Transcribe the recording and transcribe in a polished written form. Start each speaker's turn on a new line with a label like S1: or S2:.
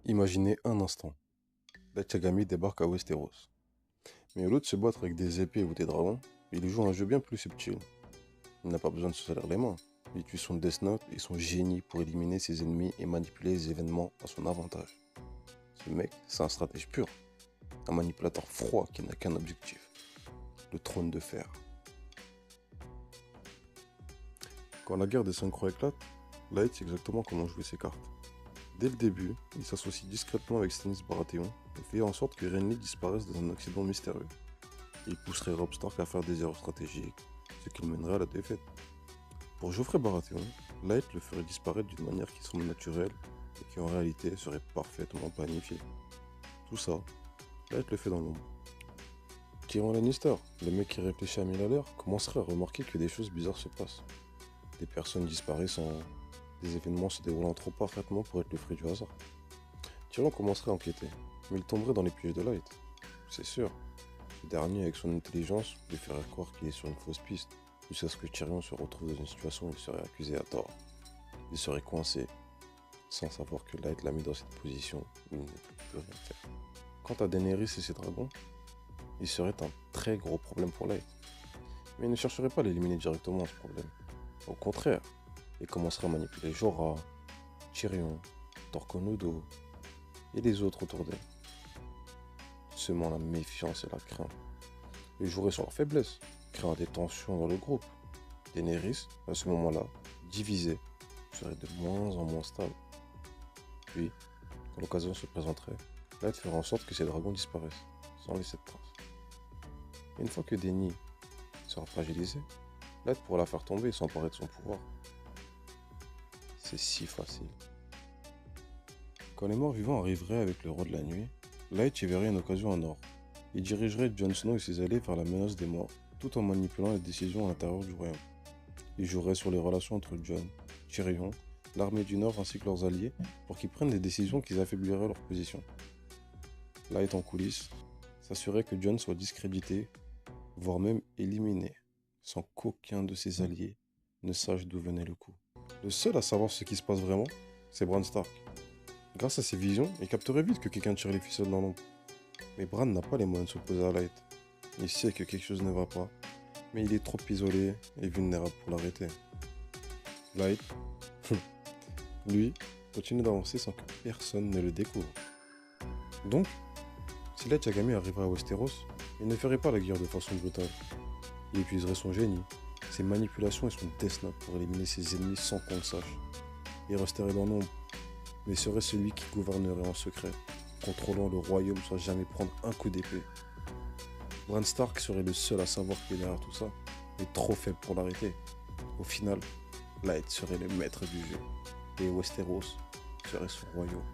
S1: Imaginez un instant. Light Yagami débarque à Westeros. Mais au lieu de se battre avec des épées ou des dragons, il joue un jeu bien plus subtil. Il n'a pas besoin de se salir les mains. Il utilise son Death Note et son génie pour éliminer ses ennemis et manipuler les événements à son avantage. Ce mec, c'est un stratège pur. Un manipulateur froid qui n'a qu'un objectif. Le trône de fer. Quand la guerre des 5 croix éclate, Light sait exactement comment jouer ses cartes. Dès le début, il s'associe discrètement avec Stannis Baratheon et fait en sorte que Renly disparaisse dans un accident mystérieux. Il pousserait Robb Stark à faire des erreurs stratégiques, ce qui le mènerait à la défaite. Pour Joffrey Baratheon, Light le ferait disparaître d'une manière qui semble naturelle et qui en réalité serait parfaitement planifiée. Tout ça, Light le fait dans l'ombre. Tyrion Lannister, le mec qui réfléchit à 1000 à l'heure, commencerait à remarquer que des choses bizarres se passent. Des personnes disparaissent des événements se déroulant trop parfaitement pour être le fruit du hasard. Tyrion commencerait à enquêter, mais il tomberait dans les pièges de Light. C'est sûr. Ce dernier, avec son intelligence, lui ferait croire qu'il est sur une fausse piste, jusqu'à ce que Tyrion se retrouve dans une situation où il serait accusé à tort. Il serait coincé, sans savoir que Light l'a mis dans cette position où il ne peut plus rien faire. Quant à Daenerys et ses dragons, il serait un très gros problème pour Light. Mais il ne chercherait pas à l'éliminer directement, ce problème. Au contraire, il commencerait à manipuler Jorah, Tyrion, Torquenudo et les autres autour d'elle, semant la méfiance et la crainte. Il jouerait sur leur faiblesse, créant des tensions dans le groupe. Daenerys, à ce moment-là, divisée, serait de moins en moins stable. Puis, quand l'occasion se présenterait, Light ferait en sorte que ses dragons disparaissent, sans laisser de traces. Et une fois que Dany sera fragilisé, Light pourra la faire tomber et s'emparer de son pouvoir. C'est si facile. Quand les morts vivants arriveraient avec le roi de la nuit, Light y verrait une occasion en or. Il dirigerait Jon Snow et ses alliés vers la menace des morts, tout en manipulant les décisions à l'intérieur du royaume. Il jouerait sur les relations entre Jon, Tyrion, l'armée du Nord ainsi que leurs alliés pour qu'ils prennent des décisions qui affaibliraient leur position. Light en coulisses s'assurait que Jon soit discrédité, voire même éliminé, sans qu'aucun de ses alliés ne sache d'où venait le coup. Le seul à savoir ce qui se passe vraiment, c'est Bran Stark. Grâce à ses visions, il capterait vite que quelqu'un tire les ficelles dans l'ombre. Mais Bran n'a pas les moyens de s'opposer à Light. Il sait que quelque chose ne va pas, mais il est trop isolé et vulnérable pour l'arrêter. Light, lui, continue d'avancer sans que personne ne le découvre. Donc, si Light Yagami arriverait à Westeros, il ne ferait pas la guerre de façon brutale. Il utiliserait son génie, ses manipulations et son Death Note pour éliminer ses ennemis sans qu'on le sache. Il resterait dans l'ombre, mais serait celui qui gouvernerait en secret, contrôlant le royaume sans jamais prendre un coup d'épée. Bran Stark serait le seul à savoir qui est derrière tout ça, mais trop faible pour l'arrêter. Au final, Light serait le maître du jeu, et Westeros serait son royaume.